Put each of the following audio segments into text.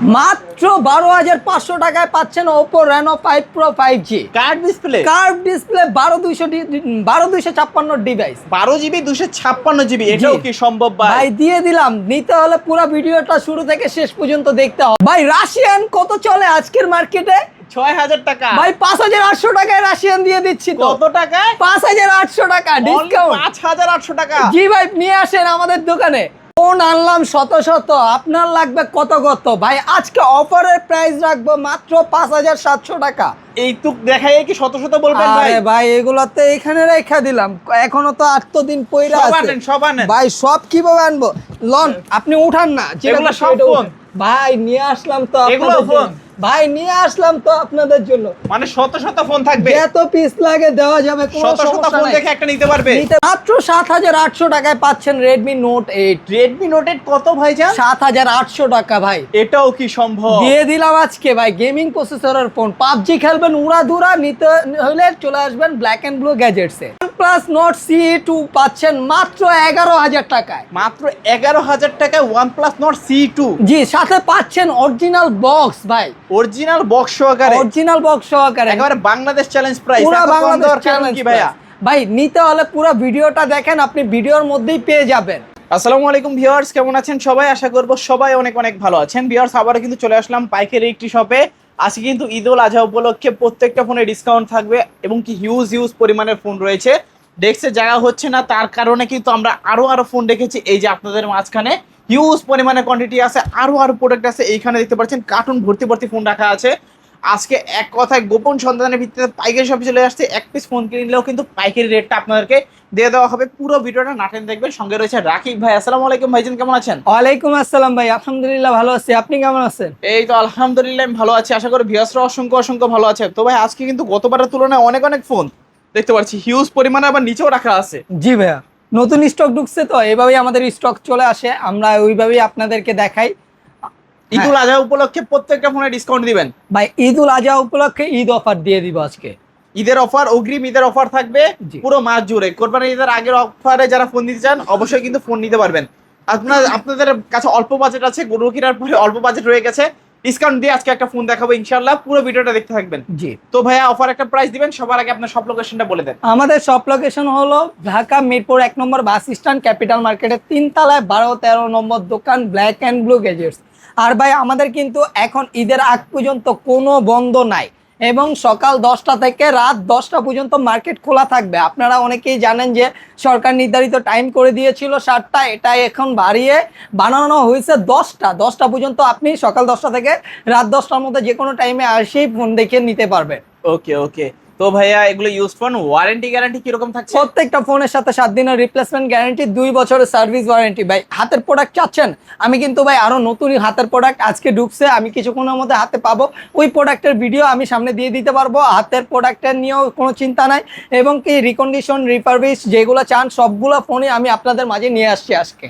মাত্র 12,500 টাকায় পাচ্ছেন Oppo Reno 5 Pro 5G curve display 12,256 device 12 GB 256 GB, এটাও কি সম্ভব ভাই? দিয়ে দিলাম। নিতে হলে পুরো ভিডিওটা শুরু থেকে শেষ পর্যন্ত দেখতে হবে। ভাই রাশিয়ান কত চলে আজকের মার্কেটে? 6,000 টাকা ভাই 5,800 টাকায় রাশিয়ান দিয়ে দিচ্ছি। তো কত টাকায়? 5,800 টাকা ডিসকাউন্ট। 5,800 টাকা। জি ভাই, নিয়ে আসেন আমাদের দোকানে। ফোন আনলাম শত শত, আপনার লাগবে কত কত। ভাই আজকে অফারের প্রাইস রাখবো মাত্র 5,700 টাকা। এই তুক দেখাই কি শত শত বলবেন ভাই? আরে ভাই এগুলোতে এখানে রেখে দিলাম, এখনো তো 8 দিন পয়রা আছে। সব আনেন ভাই সব কিভাবে আনবো? লন আপনি উঠান না, এগুলো সব ফোন ভাই নিয়ে আসলাম তো এগুলো আপনাদের ফোন জন্য। ভাই নিয়ে আসলাম তো আপনাদের জন্য। মানে শত শত ফোন থাকবে, যত পিস লাগে দেওয়া যাবে, কোনো শত শত সমস্যা ফোন নাই। দেখে একটা নিতে পারবে। মাত্র 7,800 টাকায় পাচ্ছেন Redmi Note 8। Redmi Note 8 কত ভাইজান? 7,800 টাকা ভাই। এটাও কি সম্ভব? দিয়ে দিলাম আজকে ভাই। গেমিং প্রসেসরের ফোন, পাবজি খেলবেন উড়াধুরা, নিতে হলে চলে আসবেন ব্ল্যাক এন্ড ব্লু গ্যাজেটসে। OnePlus Nord CE2 পাচ্ছেন মাত্র 11,000 টাকায়। মাত্র 11,000 টাকায় OnePlus Nord CE2। জি, সাথে পাচ্ছেন অরিজিনাল বক্স ভাই, অরিজিনাল বক্স সহকারে, অরিজিনাল বক্স সহকারে। একেবারে বাংলাদেশ চ্যালেঞ্জ প্রাইস। পুরো এত কম বাংলাদেশ দর কেন চ্যালেঞ্জ কি ভাইয়া? ভাই নিতে হলে পুরো ভিডিওটা দেখেন, আপনি ভিডিওর মধ্যেই পেয়ে যাবেন। আসসালামু আলাইকুম ভিউয়ার্স, কেমন আছেন সবাই? আশা করব সবাই অনেক অনেক ভালো আছেন। ভিউয়ার্স আবারও কিন্তু চলে আসলাম পাইকারি একটি শপে। আজকে কিন্তু ঈদ উল আজহা উপলক্ষে প্রত্যেকটা ফোনে ডিসকাউন্ট থাকবে এবং কি হিউজ পরিমাণের ফোন রয়েছে। ডেস্কে জায়গা হচ্ছে না, তার কারণে কিন্তু আমরা আরো ফোন রেখেছি এই যে আপনাদের মাঝখানে। হিউজ পরিমাণে কোয়ান্টিটি আছে, আরো প্রোডাক্ট আছে। এইখানে দেখতে পাচ্ছেন কার্টুন ভর্তি ফোন রাখা আছে। আজকে এক কথায় গোপন সন্ধানের ভিত্তিতে পাইকারি শপে চলে আসছে। এক পিস ফোন কিনলেও কিন্তু পাইকারি রেটটা আপনাদেরকে দিয়ে দেওয়া হবে। পুরো ভিডিওটা নাটেন দেখবেন। সঙ্গে রয়েছে রাকিব ভাই। আসসালামু আলাইকুম ভাইজান, কেমন আছেন? ওয়ালাইকুম আসসালাম ভাই, আলহামদুলিল্লাহ ভালো আছি। আপনি কেমন আছেন? এই তো আলহামদুলিল্লাহ আমি ভালো আছি। আশা করি ভিউয়ার্সরা অসংখ্য ভালো আছে। তো ভাই আজকে কিন্তু গতবারের তুলনায় অনেক ফোন দেখতে পাচ্ছি, হিউজ পরিমাণে আবার নিচেও রাখা আছে। জি ভাইয়া, নতুন স্টক ঢুকছে তো এইভাবেই আমাদের স্টক চলে আসে, আমরা ওইভাবেই আপনাদেরকে দেখাই। ঈদ উল আজহা উপলক্ষে প্রত্যেকটা ফোনে ডিসকাউন্ট দিবেন ভাই ঈদ উল আজহা উপলক্ষে ঈদ অফার দিয়ে দিব আজকে। ঈদের অফার, অগ্রিম ঈদের অফার থাকবে পুরো মাস জুড়ে। কোরবানি ঈদের আগের অফারে যারা ফোন দিতে চান অবশ্যই কিন্তু ফোন নিতে পারবেন। আপনাদের কাছে অল্প বাজেট আছে, গরু কেনার পরে অল্প বাজেট রয়ে গেছে, ডিসকাউন্ট দিয়ে আজকে একটা ফোন দেখাবো ইনশাআল্লাহ। পুরো ভিডিওটা দেখতে থাকবেন। জি তো ভাইয়া অফার একটা প্রাইস দিবেন, সবার আগে আপনার সব লোকেশনটা বলে দেন। আমাদের শপ লোকেশন হলো ঢাকা মিরপুর 1 নম্বর বাস স্ট্যান্ড, ক্যাপিটাল মার্কেটের 3 তলায় 12-13 নম্বর দোকান, ব্ল্যাক এন্ড ব্লু গ্যাজেটস। আর ভাই আমাদের কিন্তু এখন ঈদের আগ পর্যন্ত কোনো বন্ধ নাই এবং সকাল 10টা থেকে রাত 10টা পর্যন্ত মার্কেট খোলা থাকবে। আপনারা অনেকেই জানেন যে সরকার নির্ধারিত টাইম করে দিয়েছিল 7টা, এটা এখন বানানো হয়েছে 10টা পর্যন্ত। আপনি সকাল 10টা থেকে রাত 10টার মধ্যে যে কোনো টাইমে আসেই ফোন দেখে নিতে পারবেন। ওকে। তো ভাইয়া এগুলো ইউজ ফোন, ওয়ারেন্টি গ্যারান্টি কিরকম থাকছে? প্রত্যেকটা ফোনের সাথে 7 দিনের রিপ্লেসমেন্ট গ্যারান্টি, 2 বছরের সার্ভিস ওয়ারেন্টি। ভাই হাতের প্রোডাক্ট চাচ্ছেন? আমি কিন্তু ভাই আরো নতুন হাতের প্রোডাক্ট আজকে ঢুকছে, আমি কিছুক্ষণের মধ্যে হাতে পাবো। ওই প্রোডাক্টের ভিডিও আমি সামনে দিয়ে দিতে পারবো। হাতের প্রোডাক্টের নিয়েও কোনো চিন্তা নাই এবং কি রিকন্ডিশন রিফারবিশ যেগুলো চান সবগুলো ফোনই আমি আপনাদের মাঝে নিয়ে আসছি আজকে।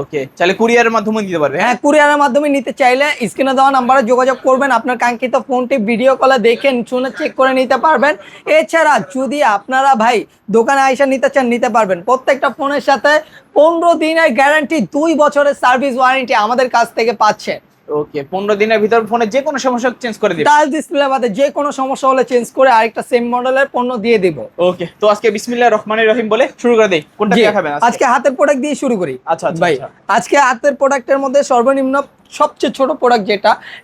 ওকে তাহলে কুরিয়ারের মাধ্যমে দিতে পারবে? হ্যাঁ, কুরিয়ারের মাধ্যমে নিতে চাইলে স্ক্রিনে দেওয়া নাম্বারে যোগাযোগ করবেন। আপনার কাঙ্ক্ষিত ফোনটি ভিডিও কলে দেখেন শুনে চেক করে নিতে পারবেন। এছাড়া যদি আপনারা ভাই দোকানে আইসা নিতে চান নিতে পারবেন। প্রত্যেকটা ফোনের সাথে 15 দিনের গ্যারান্টি, 2 বছরের সার্ভিস ওয়ারেন্টি আমাদের কাছ থেকে পাচ্ছে। ওকে, 15 দিনের ভিতর ফোনে যে কোনো সমস্যা চেঞ্জ করে দিবেন। টাচ ডিসপ্লে বাদে যে কোনো সমস্যা হলে চেঞ্জ করে আরেকটা সেম মডেলের পণ্য দিয়ে দিব। ওকে, তো আজকে বিসমিল্লাহির রহমানির রহিম বলে শুরু করে দেই। কোনটা দেখাবেন আজকে হাতের প্রোডাক্ট দিয়ে শুরু করি। আচ্ছা ভাই আজকে হাতের প্রোডাক্টের মধ্যে সর্বনিম্ন সবচেয়ে ছোট প্রোডাক্ট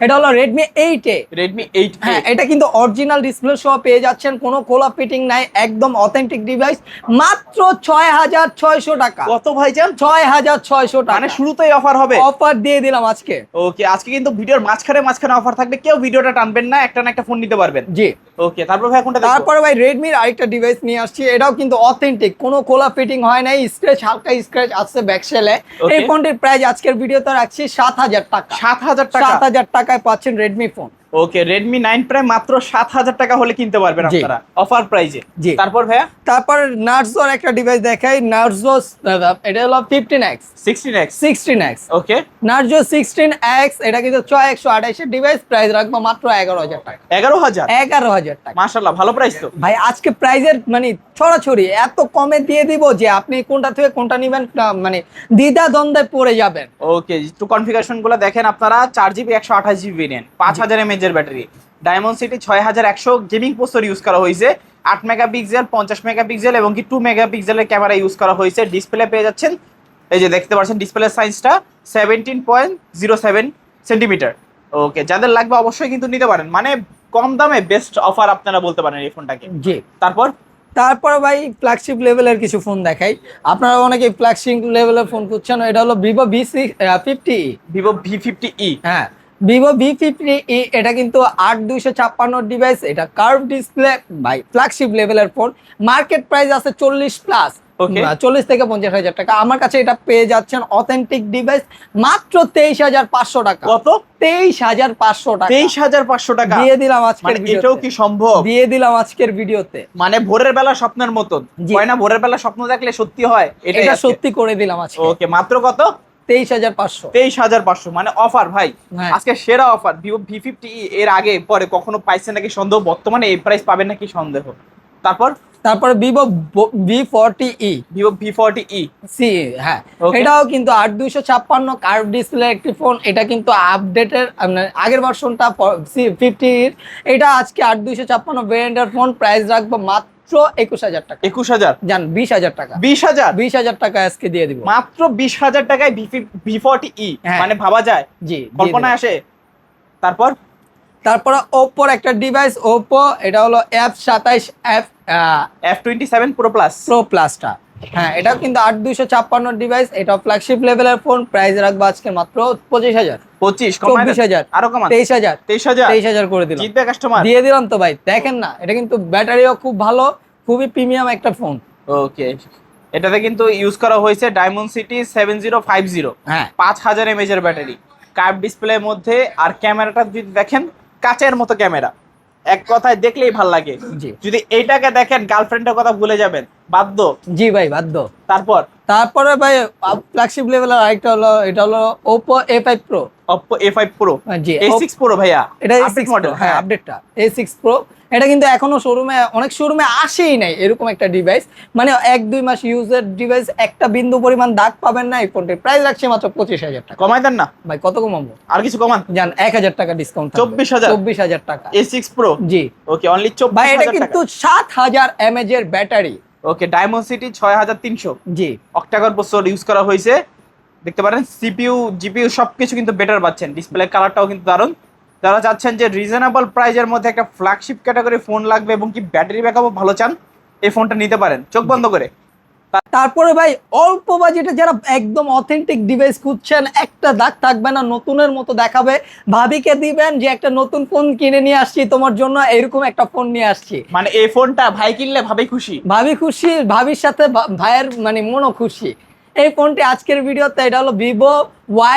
এটা হলো Redmi 8A। Redmi 8A, হ্যাঁ, এটা কিন্তু অরিজিনাল ডিসপ্লে সহ পেয়ে যাচ্ছেন, কোনো খোলা ফিটিং নাই, একদম অথেন্টিক ডিভাইস। মাত্র 6,600 টাকা। কত ভাইজান? 6,600 টাকা। মানে শুরুতেই অফার হবে? অফার দিয়ে দিলাম আজকে। ওকে, আজকে কিন্তু ভিডিওর মাঝখানে অফার থাকবে, কেউ ভিডিওটা টানবেন না, একটা না একটা ফোন নিতে পারবেন। জি ওকে, তারপর ভাই কোনটা দেখব? তারপরে ভাই রেডমির আরেকটা ডিভাইস নিয়ে আসছি, এটাও কিন্তু অথেন্টিক, কোনো খোলা ফিটিং হয় নাই, স্ক্র্যাচ হালকা স্ক্র্যাচ আছে ব্যাকসেলে। এই ফোনটির প্রাইস আজকের ভিডিওতে রাখছি 7,000 টাকা। 7,000 টাকা? 7,000 টাকায় পাচ্ছেন রেডমি ফোন। ওকে রেডমি 9 প্রাইম মাত্র 7000 টাকা হলে কিনতে পারবেন জি। আপনারা অফার প্রাইজে। জি। তারপর ভাইয়া তারপর নার্জোর একটা ডিভাইস দেখাই, নার্জো, এটা হলো 15X 16x 16X ওকে নার্জো 16X, এটা কিন্তু 6128 এর ডিভাইস, প্রাইস রাখবো মাত্র 11000 টাকা। 11000 11000 টাকা মাশাআল্লাহ ভালো প্রাইস তো। ভাই, আজকে প্রাইজের মানে ছড়াছড়ি এত কমে দিয়ে দিব যে আপনি কোনটা থেকে কোনটা নিবেন মানে দ্বিধা দ্বন্দ্বে পড়ে যাবেন। ওকে একটু কনফিগারেশন গুলো দেখেন আপনারা। 4GB 128GB ভেরিয়েন্ট, 5000 mAh এর battery, diamond city 6100 gaming processor use করা হয়েছে, 8 মেগাপিক্সেল 50 মেগাপিক্সেল এবং কি 2 মেগাপিক্সেলের ক্যামেরা ইউজ করা হয়েছে। ডিসপ্লে পেয়ে যাচ্ছেন, এই যে দেখতে পাচ্ছেন ডিসপ্লে সাইজটা 17.07 সেন্টিমিটার। ওকে যাদের লাগবে অবশ্যই কিন্তু নিতে পারেন, মানে কম দামে বেস্ট অফার আপনারা বলতে পারেন এই ফোনটাকে। জি। তারপর ভাই ফ্ল্যাগশিপ লেভেলের কিছু ফোন দেখাই, আপনারা অনেকে ফ্ল্যাগশিপ লেভেলের ফোন খুঁজছেন। এটা হলো ভিভো V50e। ভিভো V50e, হ্যাঁ, ভিভো V50e, এটা কিন্তু 8256 ডিভাইস, এটা কার্ভ ডিসপ্লে। ভাই ফ্ল্যাগশিপ লেভেলের ফোন, মার্কেট প্রাইস আছে 40+, Okay. 40 থেকে 50,000 টাকা। আমার কাছে এটা পেয়ে যাচ্ছেন অথেন্টিক ডিভাইস মাত্র 23,500 টাকা। কত? 23,500 টাকা 23,500 টাকা দিয়ে দিলাম আজকের মানে ভিডিওতে। এটাও কি সম্ভব? দিয়ে দিলাম আজকের ভিডিওতে। মানে ভোরের বেলা স্বপ্নের মতন জি। হয় না, ভোরের বেলা স্বপ্ন দেখলে সত্যি হয়, এটা সত্যি করে দিলাম আজকে। ওকে মাত্র কত? 23,500। 23,500 মানে অফার ভাই। হ্যাঁ। আজকে সেরা অফার। ভিভো V50e এর আগে পরে কখনো পাইছেন নাকি সন্দেহ, বর্তমানে এই প্রাইস পাবেন নাকি সন্দেহ। তারপরে Vivo V40e Vivo V40e, C, হ্যাঁ Okay. এটাও কিন্তু 8256 কার্ভ ডিসপ্লে একটি ফোন। এটা কিন্তু আপডেটের আগের ভার্সনটা 50 এটা আজকে 8256 ভেরিয়েন্টের ফোন, প্রাইস রাখবো মাত্র 21,000 টাকা। 21,000 জান 20,000 টাকা। 20,000 20,000 টাকা আজকে দিয়ে দিব মাত্র 20,000 টাকায় V40e, হ্যাঁ। মানে ভাবা যায়, জি। কল্পনায় আসে। তারপরে ওপ্পোর একটা ডিভাইস, ওপ্পো, এটা হলো F27 F27 Pro Plus pro প্লাসটা। হ্যাঁ, এটাও কিন্তু 8256 ডিভাইস, এটা ফ্ল্যাগশিপ লেভেলের ফোন, প্রাইস রাখবো আজকে মাত্র 25,000। 25 কমায় দেন। 24,000, আরো কমান 23,000, 23,000 23,000 করে দিলাম। জিতবে কাস্টমার। দিয়ে দিলাম তো ভাই, দেখেন না, এটা কিন্তু ব্যাটারিও খুব ভালো, খুবই প্রিমিয়াম একটা ফোন। ওকে এটাতে কিন্তু ইউজ করা হয়েছে ডায়মন্ড সিটি 7050, হ্যাঁ 5000 mAh এর ব্যাটারি, কার্ভ ডিসপ্লের মধ্যে। আর ক্যামেরাটা যদি দেখেন কাচের মতো ক্যামেরা, এক কথায় দেখলেই ভাল লাগে। জি। যদি এইটাকে দেখেন গার্লফ্রেন্ডের কথা ভুলে যাবেন বাধ্য। জি ভাই, বাধ্য। তারপরে ভাই ফ্ল্যাগশিপ লেভেলের আরেকটা হলো, এটা হলো Oppo A5 Pro। Oppo A5 Pro, জি, A6 Pro ভাইয়া, এটা আপডেট A6 মডেল। Pro, হ্যাঁ আপডেটটা A6 Pro। এটা কিন্তু এখনো অনেক শোরুমে আসেই নাই এরকম একটা ডিভাইস, মানে 1-2 মাস ইউজের ডিভাইস, একটা বিন্দু পরিমাণ দাগ পাবেন না এই ফোনটির। প্রাইস রাখছে মাত্র 25,000 টাকা। কমাই দেন না ভাই কত কমাবো? আর কিছু কমান। জান 1,000 টাকা ডিসকাউন্ট। 24,000 24,000 টাকা। A6 Pro, জি ওকে অনলি ভাই, এটা 24,000 কিন্তু টাকা। 7000 mAh এর ব্যাটারি। ওকে ডায়মন্ড সিটি 6300 জি অক্টাকর প্রসেসর ইউজ করা হয়েছে। দেখতে পারেন সিপিইউ জিপিইউ সবকিছু কিন্তু বেটার পাচ্ছেন, ডিসপ্লে কালারটাও কিন্তু দারুণ। যারা চাচ্ছেন যে রিজনেবল প্রাইজের মধ্যে একটা ফ্ল্যাগশিপ ক্যাটাগরি ফোন লাগবে এবং কি ব্যাটারি ব্যাকআপও ভালো চান, এই ফোনটা নিতে পারেন চোখ বন্ধ করে। তারপরে ভাই অল্প বাজেটে যারা একদম অথেন্টিক ডিভাইস খুঁজছেন, একটা দাগ থাকবে না, নতুনের মতো দেখাবে, ভাবিকে দিবেন যে একটা নতুন ফোন কিনে নিয়ে আসছি তোমার জন্য, এরকম একটা ফোন নিয়ে আসছি। মানে এই ফোনটা ভাই কিনলে ভাবি খুশি, ভাবি খুশি, ভাবির সাথে ভাইয়ের মানে মনও খুশি। এই ফোনটি আজকের ভিডিওতে, এটা হলো ভিভো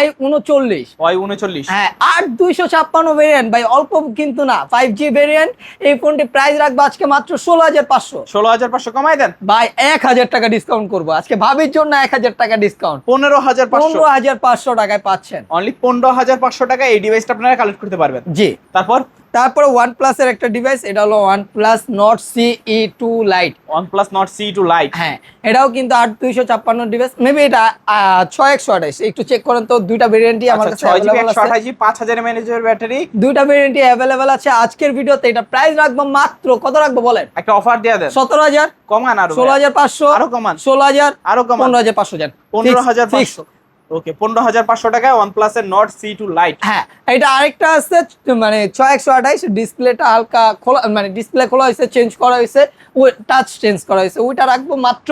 Y39। Y39 হ্যাঁ 8256 ভেরিয়েন্ট ভাই, অল্প কিন্তু না, 5G ভেরিয়েন্ট। এই ফোনটি প্রাইস রাখবো আজকে মাত্র 16,500। 16,500 কমাই দেন ভাই 1,000 টাকা ডিসকাউন্ট করবো আজকে, ভাবির জন্য 1,000 টাকা ডিসকাউন্ট। 15,500 15,500 টাকায় পাচ্ছেন। অনলি 15,500 টাকা এই ডিভাইসটা আপনারা কালেক্ট করতে পারবেন। জি। তারপরে OnePlus এর একটা ডিভাইস, এটা হলো OnePlus Nord CE2 Lite। OnePlus Nord CE2 Lite, হ্যাঁ এটাও কিন্তু 8256 ডিভাইস, মেবি এটা 6128, একটু চেক করেন তো। দুইটা ভেরিয়েন্টই আমার কাছে 6GB available আছে। 128GB 5000 mAh এর ব্যাটারি, দুইটা ভেরিয়েন্টই অ্যাভেলেবেল আছে আজকের ভিডিওতে। এটা প্রাইস রাখবো মাত্র, কত রাখবো বলেন? একটা অফার দিয়ে দেন। 17,000, কমান আরো 16,500, আরো কমান 16,000, আরো কমান 15,500 জান। 15,500। ওকে 15,500 টাকায় OnePlus এর Nord CE2 Lite। হ্যাঁ এটা আরেকটা আছে, মানে 6128, ডিসপ্লেটা হালকা খোলা, মানে ডিসপ্লে খোলা হয়েছে, চেঞ্জ করা হয়েছে, ওই টাচ চেঞ্জ করা হয়েছে, ওইটা রাখবো মাত্র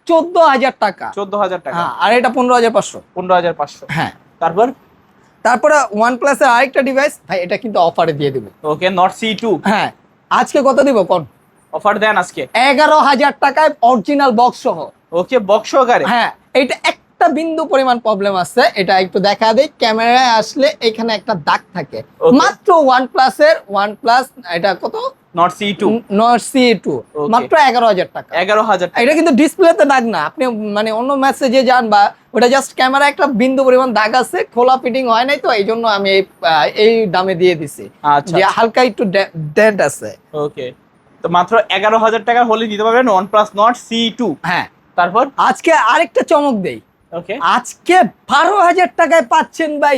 14,000 টাকা। 14,000 টাকা। হ্যাঁ, আর এটা 15,500। 15,500। হ্যাঁ তারপরে OnePlus এর আরেকটা ডিভাইস ভাই, এটা কিন্তু অফারে দিয়ে দিব। ওকে Nord CE2, হ্যাঁ আজকে কত দিব কোন? অফার দেন আজকে 11,000 টাকায় অরিজিনাল বক্স সহ। ওকে বক্স সহকারে। হ্যাঁ এটা একটা বিন্দু পরিমাণ প্রবলেম আছে, এটা একটু দেখা দেই। ক্যামেরায় আসলে এখানে একটা দাগ থাকে। Okay. মাত্র OnePlus এটা কত, not C2 not C2, Okay. মাত্র 11,000 টাকা। 11,000 টাকা। এটা কিন্তু ডিসপ্লেতে দাগ না, আপনি মানে অন্য মেসেজে যান বা ওটা জাস্ট ক্যামেরা একটা বিন্দু পরিমাণ দাগ আছে, খোলা ফিটিং হয় নাই, তো এই জন্য আমি এই দামে দিয়ে দিছি, আচ্ছা যে হালকা একটু ডেন্ট আছে। ওকে, তো মাত্র 11,000 টাকা হলে নিতে পারবেন OnePlus Nord C2। হ্যাঁ, তারপর আজকে আরেকটা চমক দেই। ওকে, আজকে 12,000 টাকায় পাচ্ছেন ভাই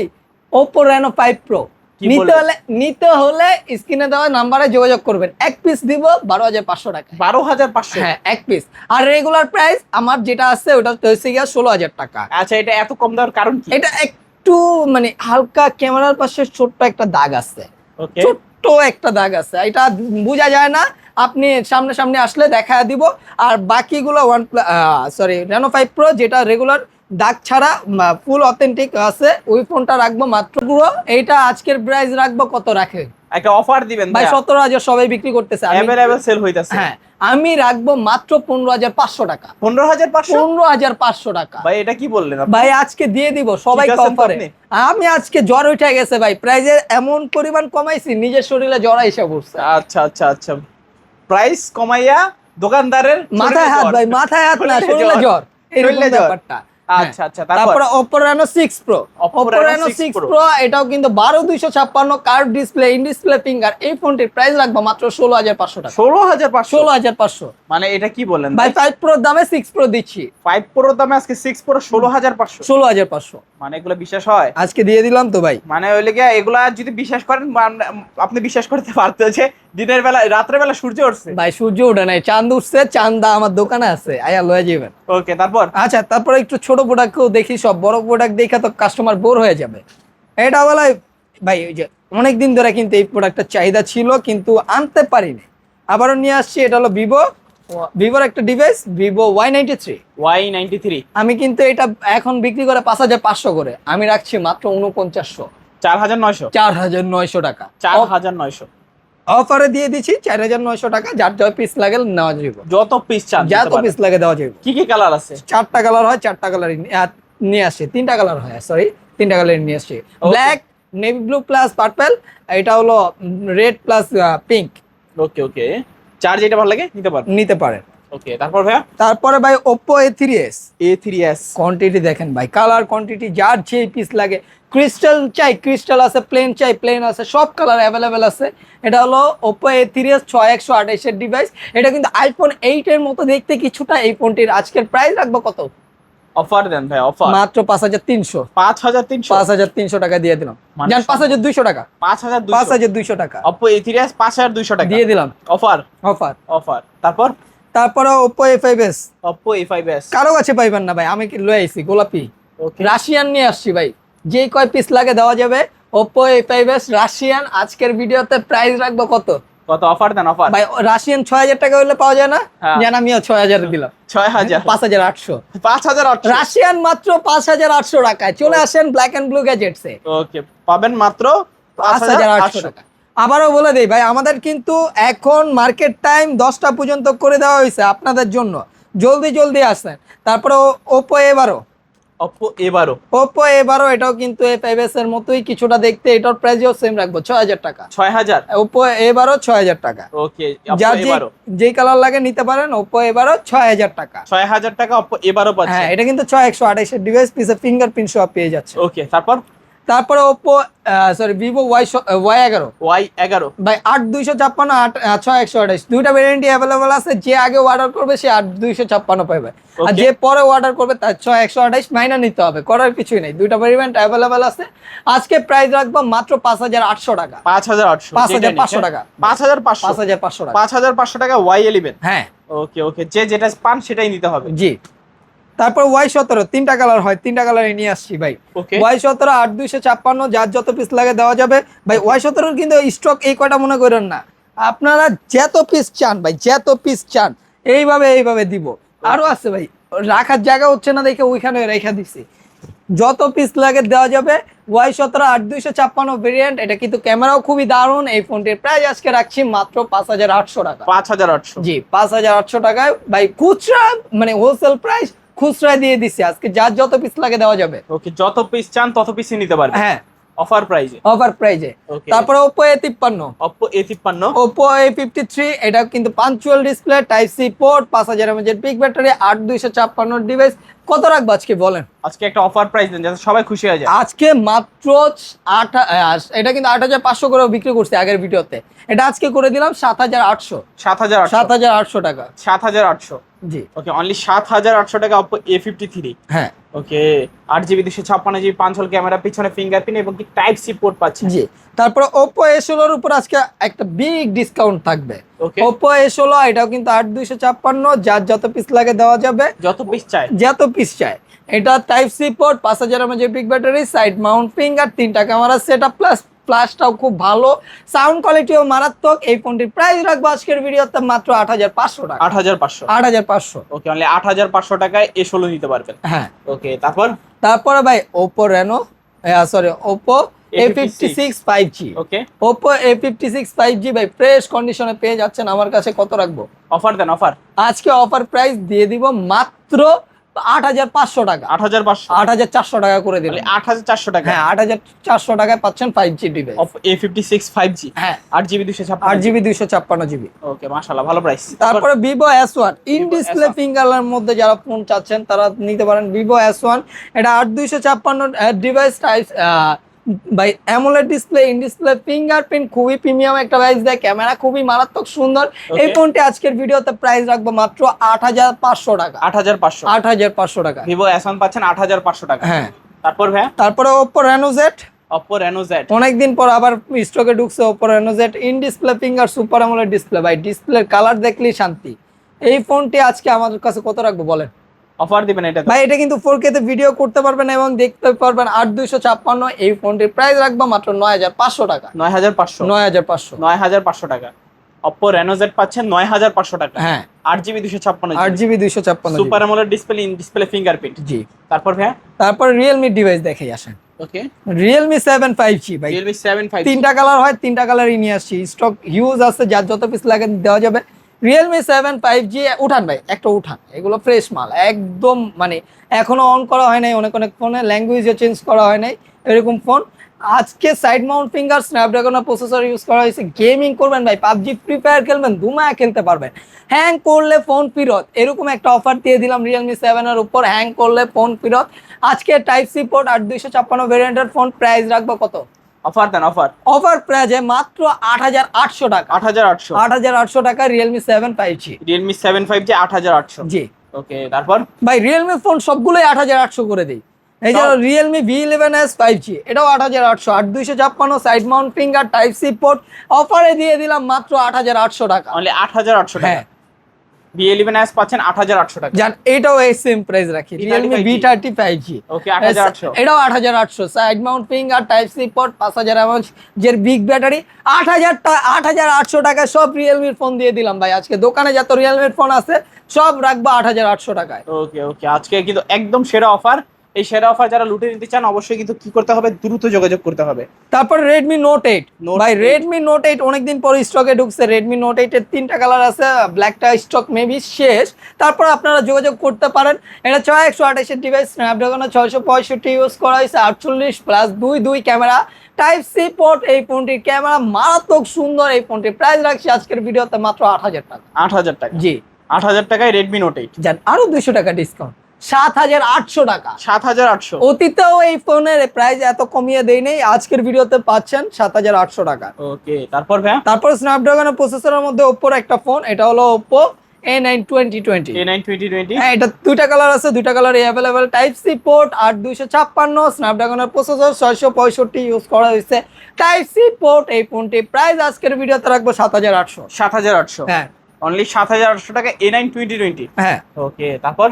Oppo Reno 5 Pro। কি নিতে হলে স্ক্রিনে দেওয়া নাম্বারে যোগাযোগ করবেন। এক পিস দিব 12,500 টাকা। 12,500? হ্যাঁ, এক পিস। আর রেগুলার প্রাইস আমার যেটা আছে ওটা হচ্ছে গিয়া 16,000 টাকা। আচ্ছা, এটা এত কম দেওয়ার কারণ কি? এটা একটু মানে হালকা ক্যামেরার পাশে ছোট্ট একটা দাগ আছে, ওকে, ছোট্ট একটা দাগ আছে, এটা বোঝা যায় না, আপনি সামনে সামনে আসলে দেখা দিব। আর বাকিগুলো Reno 5 Pro যেটা রেগুলার দাগ ছাড়া ফুল অথেন্টিক আছে, ওই ফোনটা রাখবো মাত্র পুরো। এইটা আজকের প্রাইস রাখবো কত রাখে একটা অফার দিবেন ভাই? 17,000 সবাই বিক্রি করতেছে, अवेलेबल সেল হইতাছে। হ্যাঁ, আমি রাখবো মাত্র 15,500 টাকা। 15,500? 15,500 টাকা ভাই এটা কি বললেন আপনি? ভাই, আজকে দিয়ে দিব সবাই ঠিক আছেন তো অফারে। আপনি? আমি আজকে জ্বর উঠে গেছে ভাই, প্রাইজে এমন পরিমাণ কমাইছি, নিজের শরীরে জ্বর এসে পড়ছে। আচ্ছা আচ্ছা আচ্ছা, প্রাইস কমাইয়া দোকানদারের মাথায় হাত ভাই, মাথায় হাত না, শরীরে জ্বর, এরকম শরীরে জ্বর। ব্যাপারটা। আচ্ছা আচ্ছা, তারপর Oppo Reno 6 Pro। Oppo Oppo Reno Reno 6 6 Pro। Pro এটাও কিন্তু 12,256 curve display, in display finger. এই ফোনটির প্রাইস রাখবো মাত্র 16,500 টাকা। 16,500? 16,500 মানে এটা কি বলেন ভাই, 5 Pro দামে 6 Pro দিচ্ছি। 5 Pro দামে আজকে 6 Pro 16,500? 16,500 মানে এগুলো বিশ্বাস হয়? আজকে দিয়ে দিলাম তো ভাই। মানে ওইলে গিয়া এগুলা যদি বিশ্বাস করেন, আপনি বিশ্বাস করতে পারতে হচ্ছে দিনের বেলা, রাতের বেলা সূর্য উঠছে। ভাই সূর্য ওঠে নাই, চাঁদ উঠছে, চান্দা আমার দোকানে আছে, আয়া লয়ে যাবেন। ওকে, তারপর আচ্ছা, তারপরে একটু ছোট প্রোডাক্টও দেখি, সব বড় প্রোডাক্ট দেখে তো কাস্টমার বোর হয়ে যাবে। এটা বলাই ভাই, ওই যে অনেকদিন ধরে কিন্তু এই প্রোডাক্টটার চাহিদা ছিল, কিন্তু আনতে পারিনি, আবারও নিয়ে আসছি। এটা হলো ভিভোর একটা ডিভাইস, Vivo Y93। Y93 আমি কিন্তু এটা এখন বিক্রি করে 5,500 করে, আমি রাখছি মাত্র 4900। 4,900? 4,900 টাকা 4,900 অফারে দিয়ে দিচ্ছি। 4,900 টাকা, যার যত পিস লাগে নেওয়া যাবে, যত পিস চান যত পিস লাগে দেওয়া যাবে। কি কি কালার আছে? 4টা কালার হয়, 4টা কালার নিয়ে আসছে, 3টা কালার হয়, সরি 3টা কালার নিয়ে আসছে। Black, navy blue plus purple, এটা হলো রেড প্লাস পিঙ্ক। ওকে ওকে, চার্জ যেটা ভালো লাগে নিতে পারেন। ওকে, তারপর ভাইয়া? তারপরে ভাই Oppo A3s। A3s কোয়ান্টিটি দেখেন ভাই, কালার কোয়ান্টিটি যার যে পিস লাগে, ক্রিস্টাল চাই ক্রিস্টাল আছে, প্লেন চাই প্লেন আছে, সব কালার অ্যাভেলেবেল আছে। এটা হলো Oppo A3s 6128 এর ডিভাইস। এটা কিন্তু iPhone 8 এর মতো দেখতে কিছুটা। এই ফোনটির আজকের প্রাইস রাখবো কত? অফার দেন ভাই, অফার মাত্র 5,300। 5,300? 5,300 টাকা দিয়ে দিলাম। মানে জান 5,200 টাকা। 5,200? 5,200 টাকা Oppo A3s 5,200 টাকা দিয়ে দিলাম অফার। অফার। তারপর Oppo A5s। Oppo A5s কারো কাছে পাইবেন না ভাই, আমি কি লয়ে আইছি গোলাপি ওকে, রাশিয়ান নিয়ে আসছি ভাই, যে কয় পিস লাগে দেওয়া যাবে। Oppo A5s রাশিয়ান, আজকের ভিডিওতে প্রাইস রাখবো কত? অফার দেন, অফার ভাই রাশিয়ান 6,000 টাকা হলে পাওয়া যায় না? হ্যাঁ। জান আমিও 6,000 দিলাম। 6,000? 5,800। 5,800? রাশিয়ান মাত্র 5,800 টাকায়। চলে আসেন ব্ল্যাক এন্ড ব্লু গ্যাজেটসে, ওকে, পাবেন মাত্র 5,800 টাকা। আবারও বলে দেই ভাই, আমাদের কিন্তু এখন মার্কেট টাইম 10টা পর্যন্ত করে দেওয়া হয়েছে আপনাদের জন্য, জলদি আসেন। তারপরে Oppo A12। Oppo A12? Oppo A12 এটাও কিন্তু A5s এর মতোই কিছুটা দেখতে, এটার প্রাইসও সেম রাখবো 6,000 টাকা। 6,000? Oppo A12 6,000 টাকা। ওকে, যার যেই কালার লাগে নিতে পারেন। Oppo A12 6,000 টাকা। 6,000 টাকা Oppo A12 পাচ্ছেন। হ্যাঁ, এটা কিন্তু 6128 এর ডিভাইস, পিছে ফিঙ্গারপ্রিন্ট সহ পেয়ে যাচ্ছে। ওকে, তারপরে Oppo Vivo Y11 Y11 ভাই 8,256 6,128 দুইটা ভেরিয়েন্টই অ্যাভেলেবল আছে। যে আগে অর্ডার করবে সে 8,256 পাবে, আর যে পরে অর্ডার করবে তার 6,128 মাইনা নিতে হবে, করার কিছুই নেই। দুইটা ভেরিয়েন্ট অ্যাভেলেবল আছে। আজকে প্রাইস রাখবো মাত্র 5,800 টাকা। 5,800? 5,500 টাকা। 5,500? 5,500 টাকা। 5,500 টাকা Y11? হ্যাঁ ওকে ওকে, যেটা পান সেটাই নিতে হবে। জি। তারপর Y17 3টা কালার হয়, 3টা কালারে নিয়ে আসছি ভাই। ওকে, Y17 8,256, যার যত পিস লাগে দেওয়া যাবে ভাই। Y17 কিন্তু স্টক এই কয়টা মনে করেন না, আপনারা যত পিস চান ভাই, যত পিস চান এইভাবে দিব। আরো আছে ভাই, রাখার জায়গা হচ্ছে না দেখে ওইখানে রেখে দিছি, যত পিস লাগে দেওয়া যাবে। Y17 8,256 ভেরিয়েন্ট, এটা কিন্তু ক্যামেরাও খুবই দারুণ। এই ফোনটির প্রাইস আজকে রাখছি মাত্র 5,800 টাকা। 5,800? জি, 5,800 টাকায় ভাই। খুচরা মানে হোলসেল প্রাইস, খুচরায় দিয়ে দিচ্ছি আজকে, যার যত পিস লাগে দেওয়া যাবে। ওকে, যত পিস চান তত পিসই নিতে পারবেন। হ্যাঁ, অফার প্রাইজে। অফার প্রাইজে। ওকে, তারপরে Oppo A53, Oppo A53, Oppo A53, এটা কিন্তু punch hole display, type C port, 5000 mAh এর পিক ব্যাটারি, 8256 ডিভাইস। কত রাখবো আজকে বলেন? আজকে একটা অফার প্রাইস দেন যাতে সবাই খুশি হয়ে যায়। আজকে মাত্র এটা কিন্তু 8500 করে বিক্রি করছি আগের ভিডিওতে, এটা আজকে করে দিলাম 7800। 7800, 7800 টাকা। 7800। জি, ওকে, অনলি 7800 টাকা Oppo A53। হ্যাঁ ওকে, 8GB 256GB পাঁচল ক্যামেরা, পিছনে ফিঙ্গারপ্রিন্ট এবং কি টাইপ সি পোর্ট পাচ্ছেন। জি। তারপরে Oppo A16 এর উপর আজকে একটা বিগ ডিসকাউন্ট থাকবে। ওকে, Oppo A16 এটাও কিন্তু 8256, যার যত পিস লাগে দেওয়া যাবে, যত পিস চাই। যত পিস চায়। এটা type C port, 5000 mAh big battery, side mount finger, 3টা ক্যামেরা সেটআপ, প্লাস ফ্ল্যাশটাও খুব ভালো, সাউন্ড কোয়ালিটিও মারাত্মক। এই ফোনটির প্রাইস রাখবো আজকের ভিডিওতে মাত্র 8500 টাকা। 8500। 8500। ওকে, অনলি 8500 টাকায় A16 নিতে পারবেন। হ্যাঁ। ওকে, তারপরে ভাই Oppo A56 5G। ওকে, Oppo A56 5G ভাই ফ্রেশ কন্ডিশনে পেয়ে যাচ্ছেন আমার কাছে। কত রাখবো? অফার দেন, অফার। আজকে অফার প্রাইস দিয়ে দিব মাত্র 8500 টাকা। 8500, 8400 টাকা করে দিলাম। 8400 টাকা। হ্যাঁ, 8400 টাকায় পাচ্ছেন 5G device. Oppo A56 5G। হ্যাঁ, 8GB 256। 8GB 256GB। ওকে, মাশাআল্লাহ, ভালো প্রাইস। তারপরে Vivo S1 in display S1 ফিঙ্গারের মধ্যে যারা ফোন চাচ্ছেন তারা নিতে পারেন Vivo S1। এটা 8256 device, type by amoled display, in display fingerprint, খুবই প্রিমিয়াম একটা ডিভাইস দেয়, ক্যামেরা খুবই মারাত্মক সুন্দর। এই ফোনটি আজকের ভিডিওতে প্রাইস রাখবো মাত্র 8500 টাকা। 8500। 8500 টাকা। Vivo S1 পাচ্ছেন 8500 টাকা। হ্যাঁ। তারপরে Oppo Reno Z। Oppo Reno Z অনেকদিন পর আবার স্টকে ঢুকছে Oppo Reno Z, in display finger, super AMOLED display, ভাই ডিসপ্লের কালার দেখলেই শান্তি। এই ফোনটি আজকে আমাদের কাছে কত রাখবো বলেন? অফার দিবেন এটা? ভাই এটা কিন্তু 4K তে ভিডিও করতে পারবেন এবং দেখতে পারবেন 8256। এই ফোনটির প্রাইস রাখবো মাত্র 9500 টাকা। 9500। 9500। 9500 টাকা। Oppo Reno Z পাচ্ছেন 9500 টাকা। হ্যাঁ, 8GB 256। 8GB 256। Super AMOLED display, in display fingerprint. জি। তারপর Realme ডিভাইস দেখেই আসেন। ওকে, Realme 7 5G ভাই। Realme 7 5G। 3টা কালার হয়, 3টা কালারই নিয়ে আসছি, স্টক হিউজ আছে, যার যত পিস লাগে দেওয়া যাবে। Realme 7 5G উঠান ভাই, একটা উঠান, এগুলো ফ্রেশ মাল একদম, মানে এখনো অন করা হয় নাই, অনেক ফোনে ল্যাঙ্গুয়েজও চেঞ্জ করা হয় নাই, এরকম ফোন। আজকে সাইড মাউন্ট ফিঙ্গার, স্ন্যাপড্রাগনের প্রসেসর ইউজ করা হয়েছে। গেমিং করবেন ভাই, পাবজি ফ্রি ফায়ার খেলবেন, ধুমায় খেলতে পারবেন। হ্যাং করলে ফোন ফেরত, এরকম একটা অফার দিয়ে দিলাম Realme 7 এর উপর, হ্যাং করলে ফোন ফেরত। আজকে টাইপ সি পোর্ট 8256 ভেরিয়েন্টের ফোন, প্রাইস রাখবো কত? অফার দেন, অফার। অফার প্রাইজে মাত্র 8800 টাকা। 8800। 8800 টাকা Realme 7 5G। Realme 7 5G 8800। জি। ওকে, তারপর ভাই Realme ফোন সবগুলোই 8800 করে দেই। এই যে Realme V11s 5G, এটাও 8800, 8256, side mount finger, type C port, অফারে দিয়ে দিলাম মাত্র 8800 টাকা। অনলি 8800 টাকা। হ্যাঁ, V11s পাচ্ছেন 8800 টাকা। জান এটাও এই সেম প্রাইস রাখি, Realme V30 5G। ওকে, 8800। এটাও 8800, side mount finger, type C port, 5000 mAh এর বিগ ব্যাটারি, 8800 টাকা সব Realme ফোন দিয়ে দিলাম ভাই। আজকে দোকানে যত Realme ফোন আছে সব রাখবো 8800 টাকায়। ওকে, ওকে, আজকে কিন্তু একদম সেরা অফার। এই সেরা অফার যারা লুটে নিতে চান অবশ্যই কিন্তু কি করতে হবে, দ্রুত যোগাযোগ করতে হবে। তারপর Redmi Note 8 ভাই, Redmi Note 8 অনেকদিন পর স্টকে ঢুকছে। Redmi Note 8 এর 3টা কালার আছে, ব্ল্যাকটা স্টক মেবি শেষ, তারপর আপনারা যোগাযোগ করতে পারেন। এটা 6128 এর ডিভাইস, স্ন্যাপড্রাগনের 665 ইউজ করা হয়েছে, 48+2 ক্যামেরা, টাইপ সি পোর্ট। এই ফোনটির ক্যামেরা মারাত্মক সুন্দর। এই ফোনটির প্রাইস রাখছি আজকের ভিডিওতে মাত্র 8000 টাকা। 8000 টাকা। জি, 8000 টাকায় Redmi Note 8। জান আরো 200 টাকা ডিসকাউন্ট, 7800 টাকা। 7800। অতীতেও এই ফোনের প্রাইস এত কমিয়ে দেই নেই, আজকের ভিডিওতে পাচ্ছেন 7800 টাকা। ওকে, তারপর স্ন্যাপড্রাগনের প্রসেসরের মধ্যে Oppo একটা ফোন, এটা হলো Oppo A9 2020। A9 2020। হ্যাঁ, এটা 2টা কালার আছে, 2টা কালারই অ্যাভেলেবেল, টাইপ সি পোর্ট, 8256, স্ন্যাপড্রাগনের প্রসেসর, 665 ইউজ করা হয়েছে, টাইপ সি পোর্ট। এই ফোনটি প্রাইস আজকের ভিডিওতে রাখবো 7800। 7800। হ্যাঁ, অনলি 7800 টাকা A9 2020। হ্যাঁ। ওকে,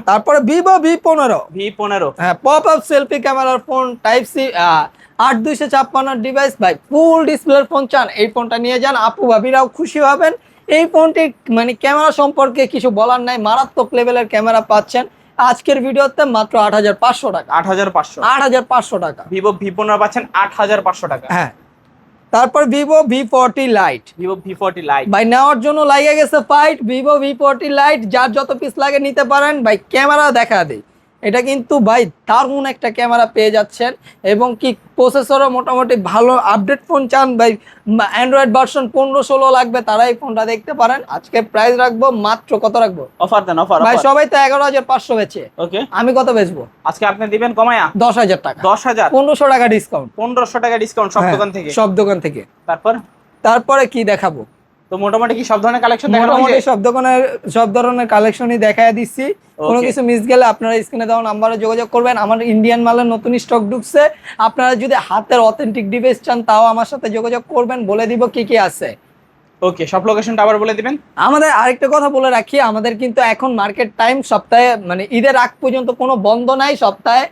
তারপরে Vivo V15। V15। হ্যাঁ, পপ আপ সেলফি ক্যামেরার ফোন, টাইপ সি, 8256 ডিভাইস। ভাই ফুল ডিসপ্লের ফোন চান, এই ফোনটা নিয়ে যান, আপু ভাবিরাও খুশি হবেন। এই ফোনটি মানে ক্যামেরা সম্পর্কে কিছু বলার নাই, মারাত্মক লেভেলের ক্যামেরা পাচ্ছেন আজকের ভিডিওতে মাত্র 8500 টাকা। 8500। 8500 টাকা। Vivo V15 পাচ্ছেন 8500 টাকা। হ্যাঁ, তারপর Vivo V40 Lite। Vivo V40 Lite ভাই নেওয়ার জন্য লাগে গেছে ফাইট। Vivo V40 Lite, যার যত পিস লাগে নিতে পারেন ভাই। ক্যামেরা দেখা দেই, এটা কিন্তু ভাই দারুণ একটা ক্যামেরা পেয়ে যাচ্ছেন, এবং কি প্রসেসরও মোটামুটি ভালো। আপডেট ফোন চান ভাই, অ্যান্ড্রয়েড ভার্সন 15-16 লাগবে, তারা এই ফোনটা দেখতে পারেন। আজকে প্রাইস রাখবো মাত্র কত রাখবো? অফার দেন, অফার। ভাই সবাই তো 11,500 বেচে, ওকে, আমি কত বেচবো? আজকে আপনি দিবেন কমায়া 10,000 টাকা। 10,000, 1500 টাকা ডিসকাউন্ট। 1500 টাকা ডিসকাউন্ট সব দোকান থেকে। সব দোকান থেকে। তারপরে কি দেখাবো? তো মোটামুটি কি সব ধরনের কালেকশন দেখানো হয়েছে? মোটামুটি সব ধরনের কালেকশনই দেখায় দিচ্ছি। কোনো কিছু মিস গেলে আপনারা স্ক্রিনে দেওয়া নাম্বারে যোগাযোগ করবেন। আমার ইন্ডিয়ান মালের নতুন স্টক ঢুকছে, আপনারা যদি হাতের অথেন্টিক ডিভাইস চান তাও আমার সাথে যোগাযোগ করবেন, বলে দিব কি কি আছে। ওকে, সব লোকেশনটা আবার বলে দিবেন। আমাদের আরেকটা কথা বলে রাখি, আমাদের কিন্তু এখন মার্কেট টাইম সপ্তাহে মানে ঈদের আগ পর্যন্ত কোনো বন্ধ নাই, সপ্তাহে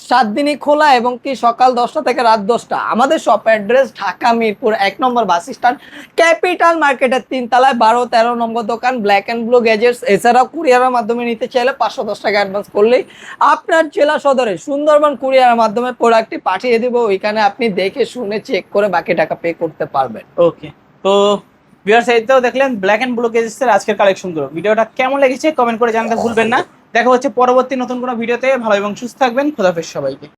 7 দিনই খোলা, এবং কি সকাল 10টা থেকে রাত 10টা। আমাদের শপ অ্যাড্রেস ঢাকা মিরপুর 1 নম্বর বাস স্ট্যান্ড, ক্যাপিটাল মার্কেটের 3 তলায় 12-13 নম্বর দোকান, ব্ল্যাক অ্যান্ড ব্লু গ্যাজেটস। এছাড়াও কুরিয়ারের মাধ্যমে নিতে চাইলে 510 টাকা অ্যাডভান্স করলেই আপনার জেলা সদরে সুন্দরবন কুরিয়ারের মাধ্যমে প্রোডাক্টটি পাঠিয়ে দেবো। ওইখানে আপনি দেখে শুনে চেক করে বাকি টাকা পে করতে পারবেন। ওকে, তো ভিউয়ার্স, এইটাও দেখলেন ব্ল্যাক এন্ড ব্লু গেজেটসের আজকের কালেকশনগুলো। ভিডিওটা কেমন লেগেছে কমেন্ট করে জানাতে ভুলবেন না। দেখা হচ্ছে পরবর্তী নতুন কোনো ভিডিওতে। ভালো এবং সুস্থ থাকবেন। খোদাফেজ সবাইকে।